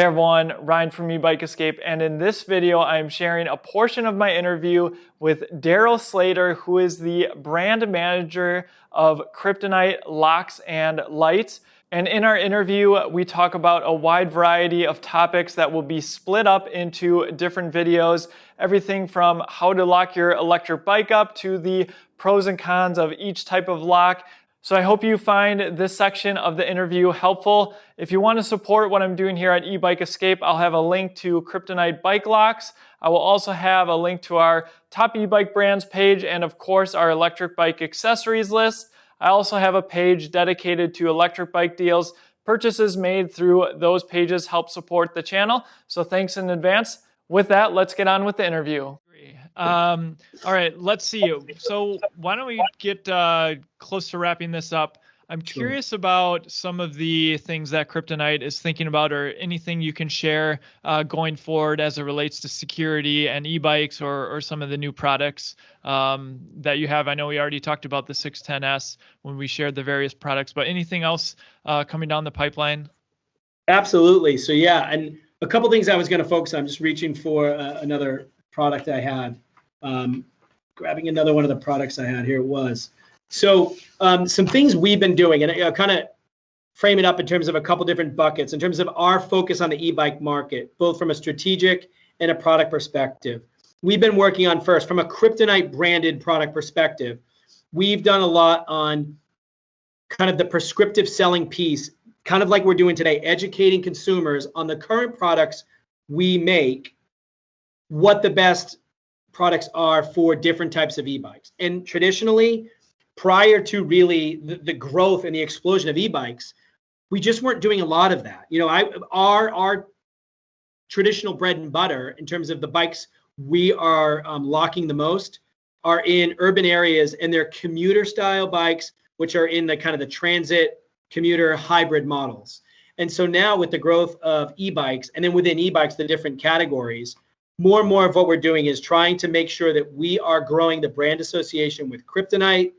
Hey everyone, Ryan from Ebike Escape, and in this video I'm sharing a portion of my interview with Daryl Slater, who is the brand manager of Kryptonite locks and lights. And in our interview, we talk about a wide variety of topics that will be split up into different videos, everything from how to lock your electric bike up to the pros and cons of each type of lock. So I hope you find this section of the interview helpful. If you want to support what I'm doing here at Ebike Escape, I'll have a link to Kryptonite bike locks. I will also have a link to our top e-bike brands page and of course our electric bike accessories list. I also have a page dedicated to electric bike deals. Purchases made through those pages help support the channel. So thanks in advance. With that, let's get on with the interview. All right, let's see. So why don't we get close to wrapping this up? I'm curious about some of the things that Kryptonite is thinking about, or anything you can share going forward as it relates to security and e-bikes, or some of the new products that you have. I know we already talked about the 610S when we shared the various products, but anything else coming down the pipeline? Absolutely. So yeah, and a couple things I was going to focus on. I'm just reaching for another product I had. Grabbing another one of the products I had here. It was. So some things we've been doing, and I kind of frame it up in terms of a couple different buckets, in terms of our focus on the e-bike market, both from a strategic and a product perspective. We've been working on, first, from a Kryptonite branded product perspective, we've done a lot on kind of the prescriptive selling piece, kind of like we're doing today, educating consumers on the current products we make, what the best products are for different types of e-bikes. And traditionally, prior to really the growth and the explosion of e-bikes, we just weren't doing a lot of that. You know, our traditional bread and butter in terms of the bikes we are locking the most are in urban areas, and they're commuter style bikes, which are in the kind of the transit commuter hybrid models. And so now with the growth of e-bikes, and then within e-bikes, the different categories, more and more of what we're doing is trying to make sure that we are growing the brand association with Kryptonite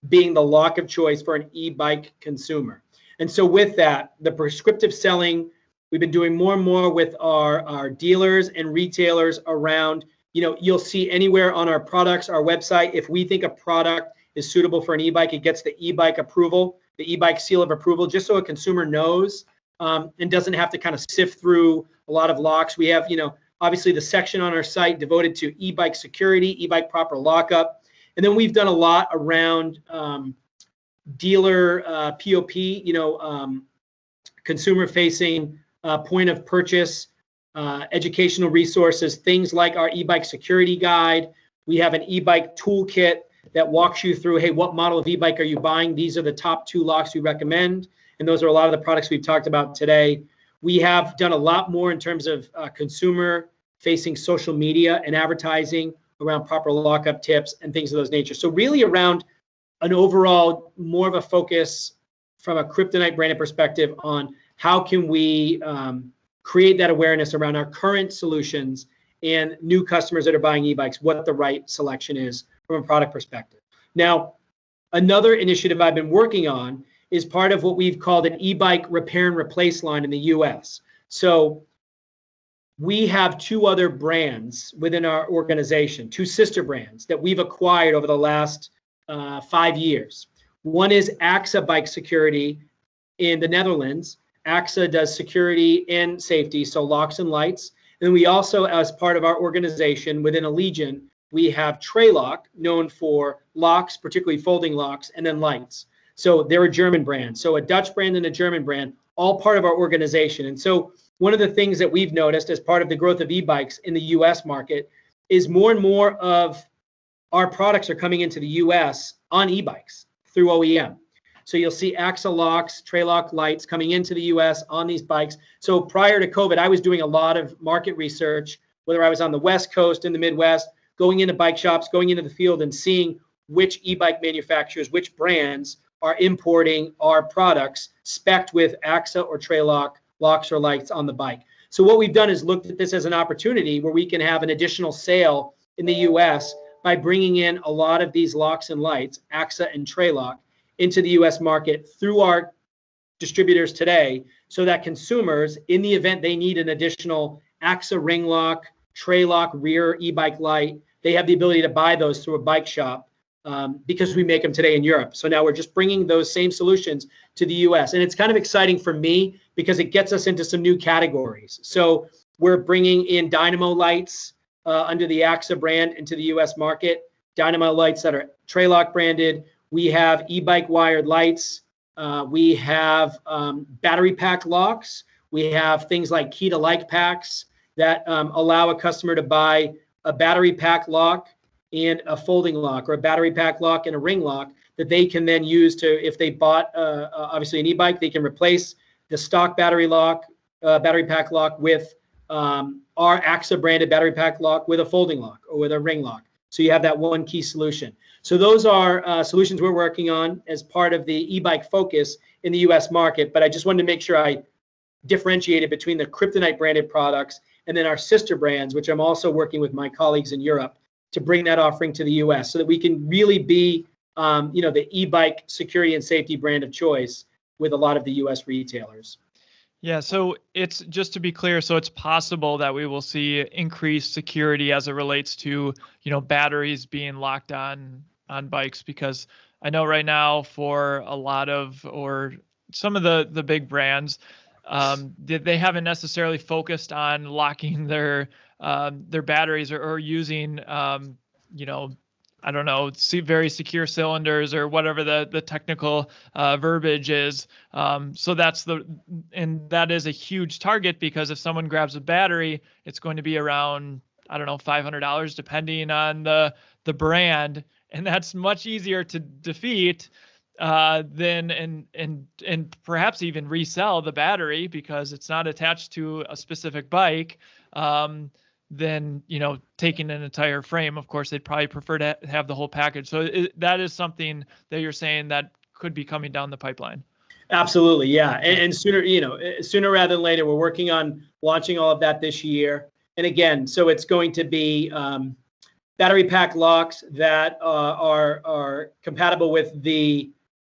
being the lock of choice for an e-bike consumer. And so with that, the prescriptive selling, we've been doing more and more with our dealers and retailers around, you know, you'll see anywhere on our products, our website, if we think a product is suitable for an e-bike, it gets the e-bike approval, the e-bike seal of approval, just so a consumer knows and doesn't have to kind of sift through a lot of locks. We have, you know, obviously the section on our site devoted to e-bike security, e-bike proper lockup. And then we've done a lot around dealer POP, you know, consumer facing point of purchase, educational resources, things like our e-bike security guide. We have an e-bike toolkit that walks you through, hey, what model of e-bike are you buying? These are the top 2 locks we recommend. And those are a lot of the products we've talked about today. We have done a lot more in terms of consumer-facing social media and advertising around proper lockup tips and things of those nature. So really around an overall more of a focus from a Kryptonite branded perspective on how can we create that awareness around our current solutions and new customers that are buying e-bikes, what the right selection is from a product perspective. Now, another initiative I've been working on is part of what we've called an e-bike repair and replace line in the US. So we have 2 other brands within our organization, 2 sister brands that we've acquired over the last 5 years. One is AXA Bike Security in the Netherlands. AXA does security and safety, so locks and lights. And we also, as part of our organization within Allegion, we have Traylock, known for locks, particularly folding locks, and then lights. So they're a German brand. So a Dutch brand and a German brand, all part of our organization. And so one of the things that we've noticed as part of the growth of e-bikes in the US market is more and more of our products are coming into the US on e-bikes through OEM. So you'll see AXA locks, Traylock lights coming into the US on these bikes. So prior to COVID, I was doing a lot of market research, whether I was on the West Coast, in the Midwest, going into bike shops, going into the field and seeing which e-bike manufacturers, which brands are importing our products spec'd with AXA or Traylock locks or lights on the bike. So what we've done is looked at this as an opportunity where we can have an additional sale in the US by bringing in a lot of these locks and lights, AXA and Traylock, into the US market through our distributors today, so that consumers, in the event they need an additional AXA ring lock, tray lock, rear e-bike light, they have the ability to buy those through a bike shop because we make them today in Europe. So now we're just bringing those same solutions to the US. And it's kind of exciting for me because it gets us into some new categories. So we're bringing in dynamo lights under the AXA brand into the US market, dynamo lights that are tray lock branded. We have e-bike wired lights. We have battery pack locks. We have things like key to like packs that allow a customer to buy a battery pack lock and a folding lock, or a battery pack lock and a ring lock that they can then use to, if they bought obviously an e-bike, they can replace the stock battery lock, battery pack lock with our AXA branded battery pack lock with a folding lock or with a ring lock. So you have that one key solution. So those are solutions we're working on as part of the e-bike focus in the US market. But I just wanted to make sure I differentiated between the Kryptonite branded products and then our sister brands, which I'm also working with my colleagues in Europe to bring that offering to the US so that we can really be the e-bike security and safety brand of choice with a lot of the US retailers. Yeah, so it's, just to be clear, so it's possible that we will see increased security as it relates to, batteries being locked on bikes, because I know right now for a lot of, or some of the big brands, they haven't necessarily focused on locking their batteries or using, I don't know, very secure cylinders or whatever the technical verbiage is. So that is a huge target, because if someone grabs a battery, it's going to be around, I don't know, $500 depending on the brand, and that's much easier to defeat than and perhaps even resell the battery because it's not attached to a specific bike. Than taking an entire frame. Of course, they'd probably prefer to have the whole package. So that is something that you're saying that could be coming down the pipeline. Absolutely, yeah. And sooner rather than later, we're working on launching all of that this year. And again, so it's going to be battery pack locks that are compatible with the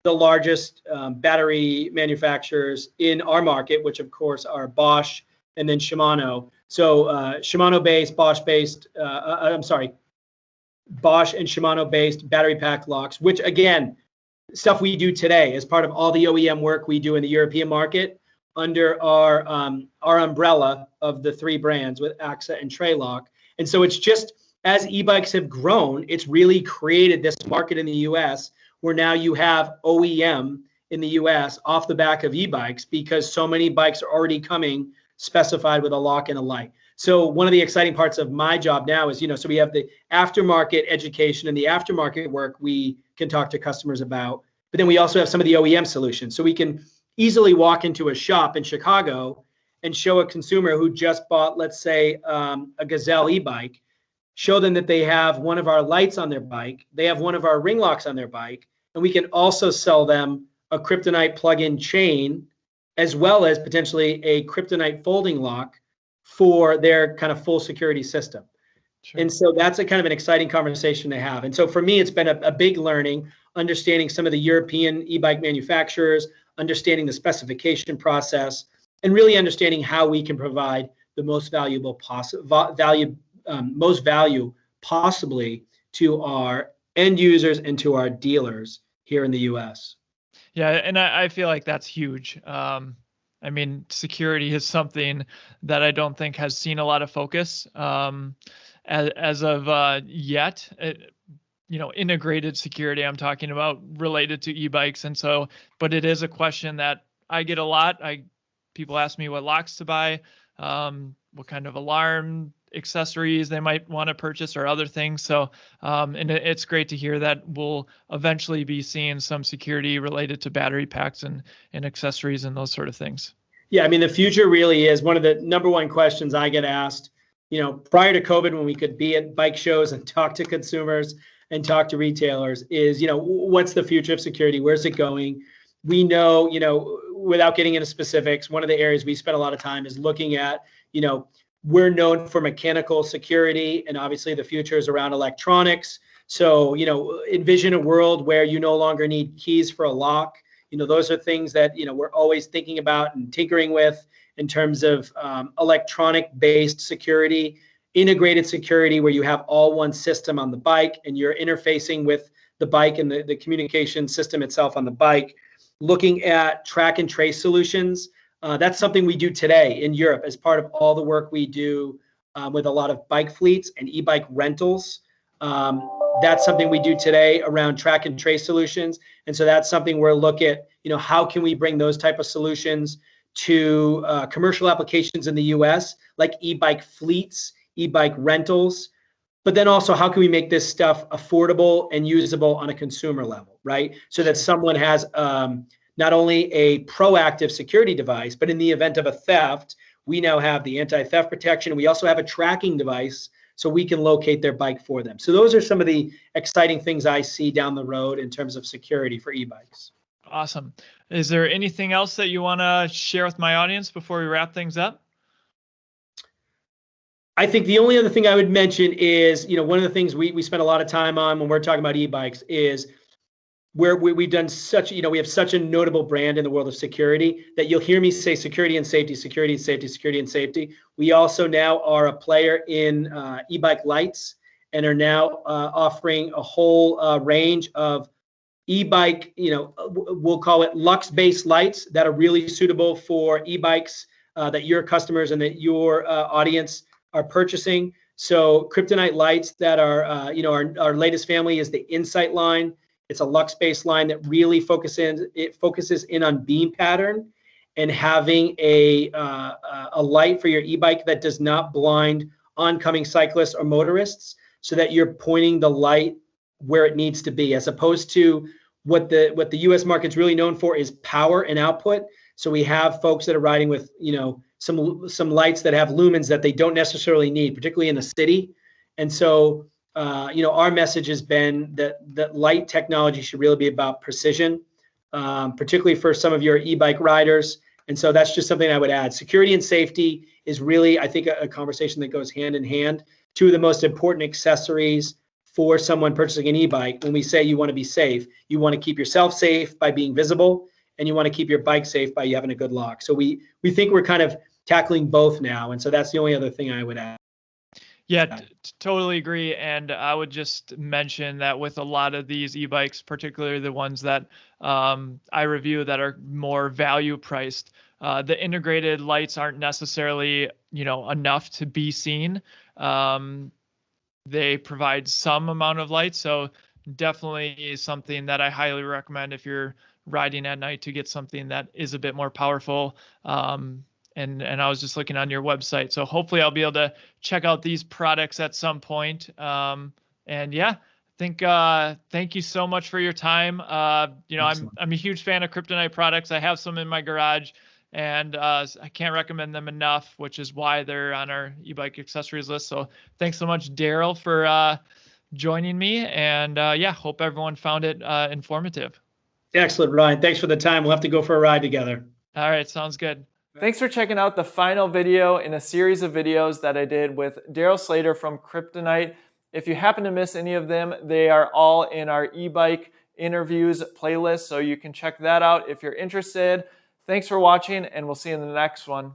largest battery manufacturers in our market, which of course are Bosch and then Shimano. So Shimano-based, Bosch-based, Bosch and Shimano-based battery pack locks, which again, stuff we do today as part of all the OEM work we do in the European market under our umbrella of the three brands with AXA and Traylock. And so it's just, as e-bikes have grown, it's really created this market in the US where now you have OEM in the US off the back of e-bikes, because so many bikes are already coming specified with a lock and a light. So one of the exciting parts of my job now is, so we have the aftermarket education and the aftermarket work we can talk to customers about, but then we also have some of the OEM solutions. So we can easily walk into a shop in Chicago and show a consumer who just bought, let's say, a Gazelle e-bike, show them that they have one of our lights on their bike, they have one of our ring locks on their bike, and we can also sell them a Kryptonite plug-in chain, as well as potentially a Kryptonite folding lock for their kind of full security system. Sure. And so that's a kind of an exciting conversation to have. And so for me, it's been a big learning, understanding some of the European e-bike manufacturers, understanding the specification process, and really understanding how we can provide the most most value possibly to our end users and to our dealers here in the US. Yeah, and I feel like that's huge. I mean, security is something that I don't think has seen a lot of focus as of yet. Integrated security I'm talking about related to e-bikes. And so, but it is a question that I get a lot. People ask me what locks to buy, what kind of alarm accessories they might want to purchase or other things. So, and it's great to hear that we'll eventually be seeing some security related to battery packs and accessories and those sort of things. Yeah, I mean, the future really is one of the number one questions I get asked, prior to COVID, when we could be at bike shows and talk to consumers and talk to retailers, is, what's the future of security? Where's it going? We know, without getting into specifics, one of the areas we spend a lot of time is looking at, we're known for mechanical security, and obviously the future is around electronics. So, envision a world where you no longer need keys for a lock. those are things that, we're always thinking about and tinkering with in terms of electronic-based security, integrated security, where you have all one system on the bike and you're interfacing with the bike and the communication system itself on the bike. Looking at track and trace solutions. That's something we do today in Europe as part of all the work we do with a lot of bike fleets and e-bike rentals. That's something we do today around track and trace solutions. And so that's something we're looking at, how can we bring those type of solutions to commercial applications in the US, like e-bike fleets, e-bike rentals, but then also how can we make this stuff affordable and usable on a consumer level, right? So that someone has not only a proactive security device, but in the event of a theft, we now have the anti-theft protection. We also have a tracking device so we can locate their bike for them. So those are some of the exciting things I see down the road in terms of security for e-bikes. Awesome. Is there anything else that you want to share with my audience before we wrap things up? I think the only other thing I would mention is, one of the things we spend a lot of time on when we're talking about e-bikes is where we've done such, we have such a notable brand in the world of security that you'll hear me say security and safety, security and safety, security and safety. We also now are a player in e-bike lights and are now offering a whole range of e-bike, we'll call it Lux-based lights that are really suitable for e-bikes that your customers and that your audience are purchasing. So Kryptonite lights that are, our latest family is the Insight line. It's a Lux-based line that really focuses in on beam pattern and having a light for your e-bike that does not blind oncoming cyclists or motorists, so that you're pointing the light where it needs to be, as opposed to what the U.S. market's really known for is power and output. So we have folks that are riding with some lights that have lumens that they don't necessarily need, particularly in a city. And so our message has been that light technology should really be about precision, particularly for some of your e-bike riders. And so that's just something I would add. Security and safety is really, I think, a conversation that goes hand in hand. Two of the most important accessories for someone purchasing an e-bike. When we say you want to be safe, you want to keep yourself safe by being visible, and you want to keep your bike safe by having a good lock. So we think we're kind of tackling both now. And so that's the only other thing I would add. Yeah, totally agree. And I would just mention that with a lot of these e-bikes, particularly the ones that I review that are more value priced, the integrated lights aren't necessarily, enough to be seen. They provide some amount of light. So definitely something that I highly recommend if you're riding at night to get something that is a bit more powerful. And I was just looking on your website. So hopefully I'll be able to check out these products at some point. And yeah, thank you so much for your time. I'm a huge fan of Kryptonite products. I have some in my garage, and I can't recommend them enough, which is why they're on our e-bike accessories list. So thanks so much, Daryl, for joining me. And hope everyone found it informative. Excellent, Ryan. Thanks for the time. We'll have to go for a ride together. All right, sounds good. Thanks for checking out the final video in a series of videos that I did with Daryl Slater from Kryptonite. If you happen to miss any of them, they are all in our e-bike interviews playlist, so you can check that out if you're interested. Thanks for watching, and we'll see you in the next one.